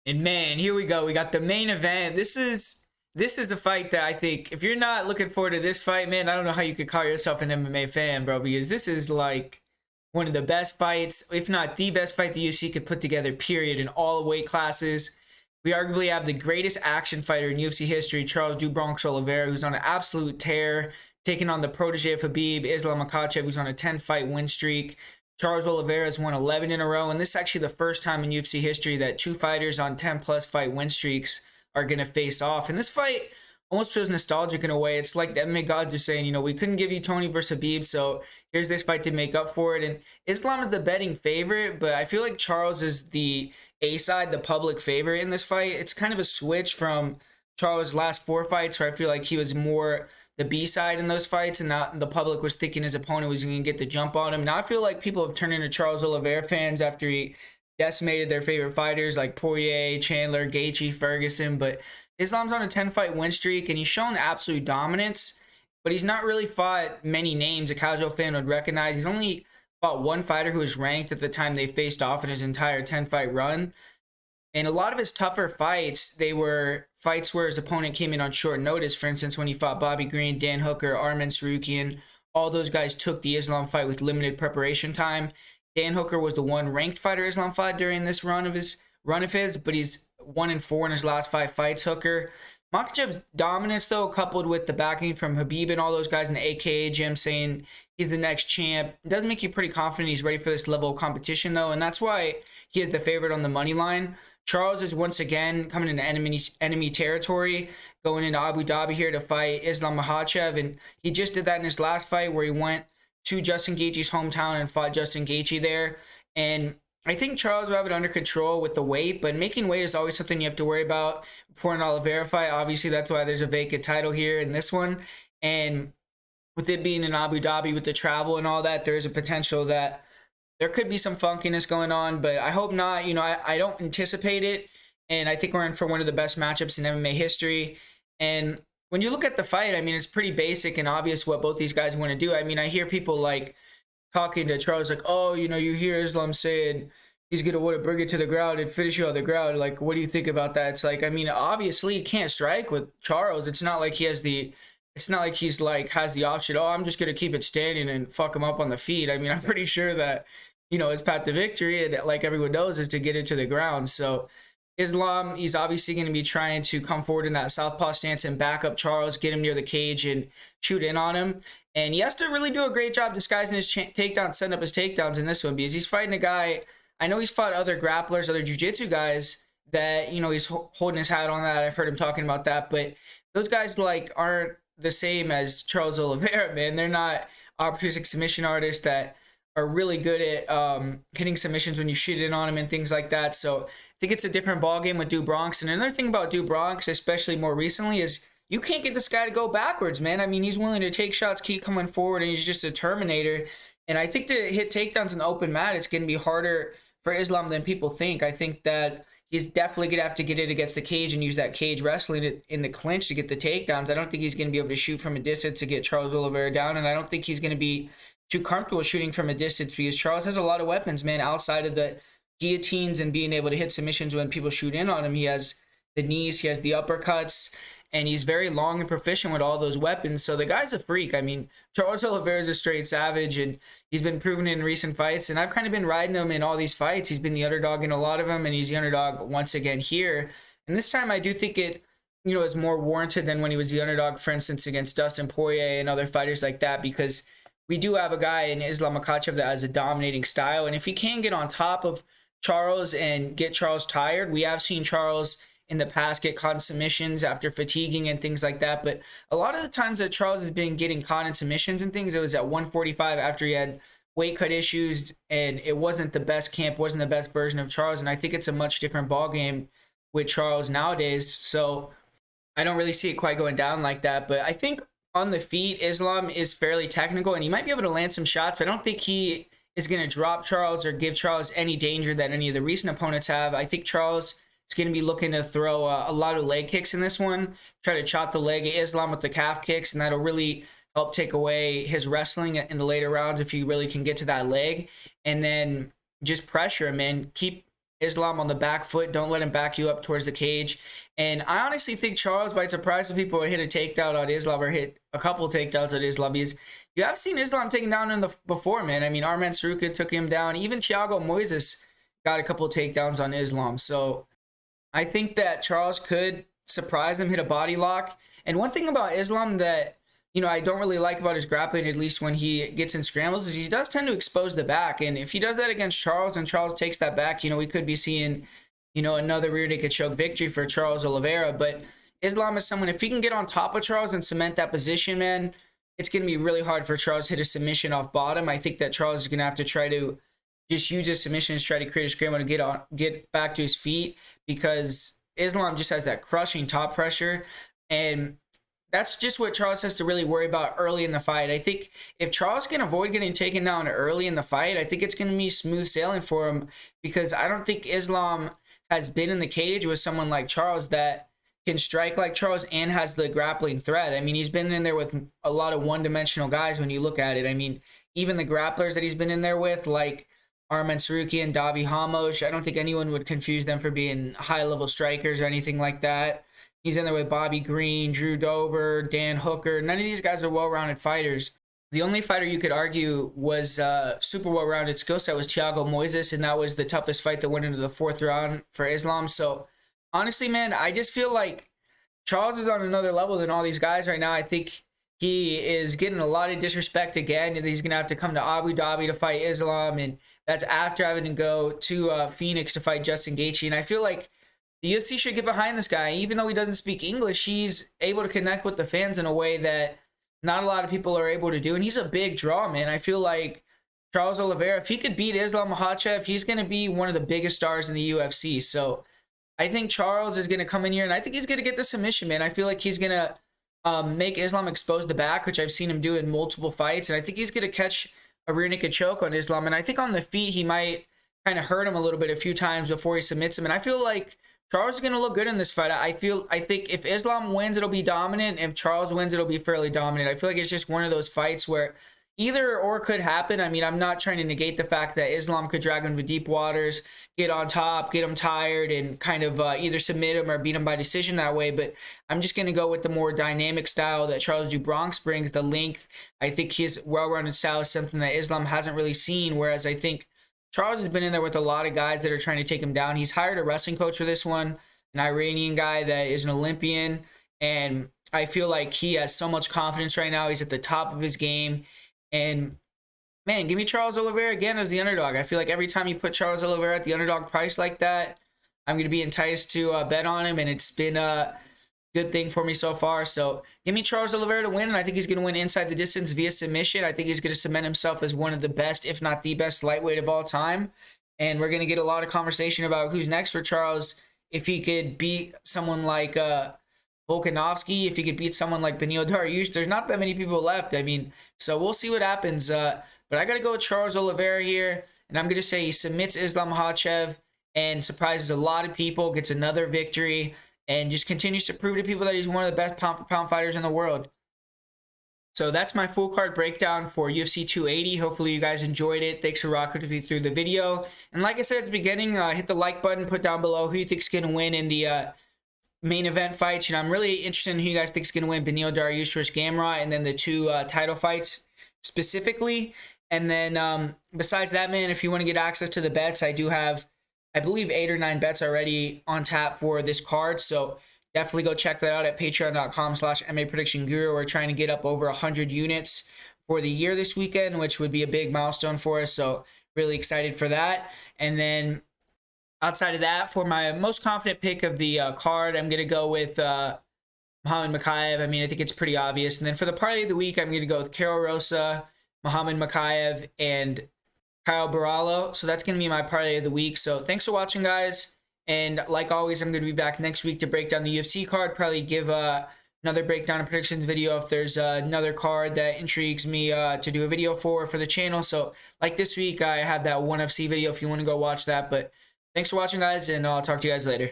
And man, here we go. We got the main event. This is a fight that I think if you're not looking forward to this fight, man, I don't know how you could call yourself an MMA fan, bro, because this is like one of the best fights, if not the best fight the UFC could put together, period, in all weight classes. We arguably have the greatest action fighter in UFC history, Charles "Do Bronx" Oliveira, who's on an absolute tear, taking on the protege of Khabib, Islam Makhachev, who's on a 10-fight win streak. Charles Oliveira has won 11 in a row, and this is actually the first time in UFC history that two fighters on 10-plus fight win streaks are going to face off. And this fight almost feels nostalgic in a way. It's like the MMA gods are saying, we couldn't give you Tony versus Khabib, so here's this fight to make up for it. And Islam is the betting favorite, but I feel like Charles is the A side, the public favorite in this fight. It's kind of a switch from Charles' last four fights, where I feel like he was more the B side in those fights, and not the public was thinking his opponent was going to get the jump on him. Now I feel like people have turned into Charles Oliveira fans after he decimated their favorite fighters like Poirier, Chandler, Gaethje, Ferguson. But Islam's on a 10-fight win streak, and he's shown absolute dominance, but he's not really fought many names a casual fan would recognize. He's only fought one fighter who was ranked at the time they faced off in his entire 10-fight run. And a lot of his tougher fights, they were fights where his opponent came in on short notice. For instance, when he fought Bobby Green, Dan Hooker, Arman Sarukian, all those guys took the Islam fight with limited preparation time. Dan Hooker was the one ranked fighter Islam fought during this run of his, but he's 1-4 in his last 5 fights, Hooker. Makhachev's dominance, though, coupled with the backing from Khabib and all those guys in the AKA gym saying he's the next champ, does make you pretty confident he's ready for this level of competition, though, and that's why he is the favorite on the money line. Charles is once again coming into enemy territory, going into Abu Dhabi here to fight Islam Makhachev, and he just did that in his last fight where he went to Justin Gaethje's hometown and fought Justin Gaethje there. And I think Charles will have it under control with the weight, but making weight is always something you have to worry about for an Oliveira fight. Obviously, that's why there's a vacant title here in this one. And with it being in Abu Dhabi with the travel and all that, there is a potential that there could be some funkiness going on, but I hope not. I don't anticipate it, and I think we're in for one of the best matchups in MMA history. And when you look at the fight, I mean, it's pretty basic and obvious what both these guys want to do. I mean, I hear people like talking to Charles like, oh, you hear Islam saying he's going to want to bring it to the ground and finish you on the ground. Like, what do you think about that? It's like, I mean, obviously he can't strike with Charles. It's not like he's has the option, oh, I'm just going to keep it standing and fuck him up on the feet. I mean, I'm pretty sure that, his path to victory, and like everyone knows, is to get it to the ground. So Islam, he's obviously going to be trying to come forward in that southpaw stance and back up Charles, get him near the cage and shoot in on him. And he has to really do a great job disguising his takedowns, setting up his takedowns in this one, because he's fighting a guy, I know he's fought other grapplers, other jiu-jitsu guys that, he's holding his hat on that. I've heard him talking about that, but those guys aren't the same as Charles Oliveira, man. They're not opportunistic submission artists that are really good at hitting submissions when you shoot in on them and things like that. So I think it's a different ballgame with Do Bronx. And another thing about Do Bronx, especially more recently, is you can't get this guy to go backwards, man. I mean, he's willing to take shots, keep coming forward, and he's just a Terminator. And I think to hit takedowns in the open mat, it's going to be harder for Islam than people think. I think that he's definitely going to have to get it against the cage and use that cage wrestling in the clinch to get the takedowns. I don't think he's going to be able to shoot from a distance to get Charles Oliveira down, and I don't think he's going to be too comfortable shooting from a distance because Charles has a lot of weapons, man, outside of the guillotines and being able to hit submissions when people shoot in on him. He has the knees, he has the uppercuts, and he's very long and proficient with all those weapons. So the guy's a freak. I mean, Charles Oliveira is a straight savage, and he's been proven in recent fights, and I've kind of been riding him in all these fights. He's been the underdog in a lot of them, and he's the underdog once again here. And this time I do think it, is more warranted than when he was the underdog, for instance, against Dustin Poirier and other fighters like that, because we do have a guy in Islam Makhachev that has a dominating style. And if he can get on top of Charles and get Charles tired, we have seen Charles in the past get caught in submissions after fatiguing and things like that. But a lot of the times that Charles has been getting caught in submissions and things, it was at 145 after he had weight cut issues, and it wasn't the best camp, wasn't the best version of Charles. And I think it's a much different ballgame with Charles nowadays. So I don't really see it quite going down like that. But I think on the feet, Islam is fairly technical, and he might be able to land some shots, but I don't think he is going to drop Charles or give Charles any danger that any of the recent opponents have. I think Charles is going to be looking to throw a lot of leg kicks in this one, try to chop the leg of Islam with the calf kicks, and that'll really help take away his wrestling in the later rounds if he really can get to that leg. And then just pressure him and keep Islam on the back foot. Don't let him back you up towards the cage. And I honestly think Charles might surprise some people or hit a takedown on Islam or hit a couple takedowns on Islam. Because you have seen Islam taken down before, man. I mean, Arman Saruka took him down. Even Thiago Moises got a couple takedowns on Islam. So I think that Charles could surprise him, hit a body lock. And one thing about Islam that, you know, I don't really like about his grappling, at least when he gets in scrambles, is he does tend to expose the back. And if he does that against Charles and Charles takes that back, you know, we could be seeing, you know, another rear naked choke victory for Charles Oliveira. But Islam is someone, if he can get on top of Charles and cement that position, man, it's going to be really hard for Charles to hit a submission off bottom. I think that Charles is going to have to try to just use his submissions, try to create a scramble to get back to his feet, because Islam just has that crushing top pressure. And that's just what Charles has to really worry about early in the fight. I think if Charles can avoid getting taken down early in the fight, I think it's going to be smooth sailing for him, because I don't think Islam has been in the cage with someone like Charles that can strike like Charles and has the grappling threat. I mean, he's been in there with a lot of one-dimensional guys when you look at it. I mean, even the grapplers that he's been in there with, like Arman Saruki and Davi Hamosh, I don't think anyone would confuse them for being high-level strikers or anything like that. He's in there with Bobby Green, Drew Dober, Dan Hooker. None of these guys are well-rounded fighters. The only fighter you could argue was super well-rounded skill set was Thiago Moises, and that was the toughest fight that went into the 4th round for Islam. So, honestly, man, I just feel like Charles is on another level than all these guys right now. I think he is getting a lot of disrespect again, and he's going to have to come to Abu Dhabi to fight Islam, and that's after having to go to Phoenix to fight Justin Gaethje. And I feel like the UFC should get behind this guy. Even though he doesn't speak English, he's able to connect with the fans in a way that not a lot of people are able to do. And he's a big draw, man. I feel like Charles Oliveira, if he could beat Islam Makhachev, he's going to be one of the biggest stars in the UFC. So I think Charles is going to come in here, and I think he's going to get the submission, man. I feel like he's going to make Islam expose the back, which I've seen him do in multiple fights. And I think he's going to catch a rear naked choke on Islam. And I think on the feet, he might kind of hurt him a little bit a few times before he submits him. And I feel like Charles is going to look good in this fight. I think if Islam wins, it'll be dominant. If Charles wins, it'll be fairly dominant. I feel like it's just one of those fights where either or could happen. I mean, I'm not trying to negate the fact that Islam could drag him to deep waters, get on top, get him tired, and kind of either submit him or beat him by decision that way. But I'm just going to go with the more dynamic style that Charles do Bronx brings, the length. I think his well-rounded style is something that Islam hasn't really seen, whereas I think Charles has been in there with a lot of guys that are trying to take him down. He's hired a wrestling coach for this one, an Iranian guy that is an Olympian, and I feel like he has so much confidence right now. He's at the top of his game. And, man, give me Charles Oliveira again as the underdog. I feel like every time you put Charles Oliveira at the underdog price like that, I'm going to be enticed to bet on him, and it's been a good thing for me so far. So give me Charles Oliveira to win, and I think he's going to win inside the distance via submission. I think he's going to cement himself as one of the best, if not the best, lightweight of all time. And we're going to get a lot of conversation about who's next for Charles. If he could beat someone like Volkanovski, if he could beat someone like Beneil Dariush, there's not that many people left. I mean, so we'll see what happens. But I got to go with Charles Oliveira here, and I'm going to say he submits Islam Makhachev and surprises a lot of people, gets another victory, and just continues to prove to people that he's one of the best pound-for-pound fighters in the world. So that's my full card breakdown for UFC 280. Hopefully you guys enjoyed it. Thanks for rocking with me through the video. And like I said at the beginning, hit the like button, put down below who you think is going to win in the main event fights. And I'm really interested in who you guys think is going to win, Beneil Dariush versus Gamrot, and then the two title fights specifically. And then besides that, man, if you want to get access to the bets, I do have, I believe, 8 or 9 bets already on tap for this card. So definitely go check that out at patreon.com/MAPredictionGuru. We're trying to get up over 100 units for the year this weekend, which would be a big milestone for us. So really excited for that. And then outside of that, for my most confident pick of the card, I'm going to go with Muhammad Makhachev. I mean, I think it's pretty obvious. And then for the parlay of the week, I'm going to go with Karol Rosa, Muhammad Makhachev, and Kyle Barallo. So that's going to be my parlay of the week. So thanks for watching, guys. And like always, I'm going to be back next week to break down the UFC card. Probably give another breakdown and predictions video if there's another card that intrigues me to do a video for the channel. So like this week, I have that ONE FC video if you want to go watch that. But thanks for watching, guys, and I'll talk to you guys later.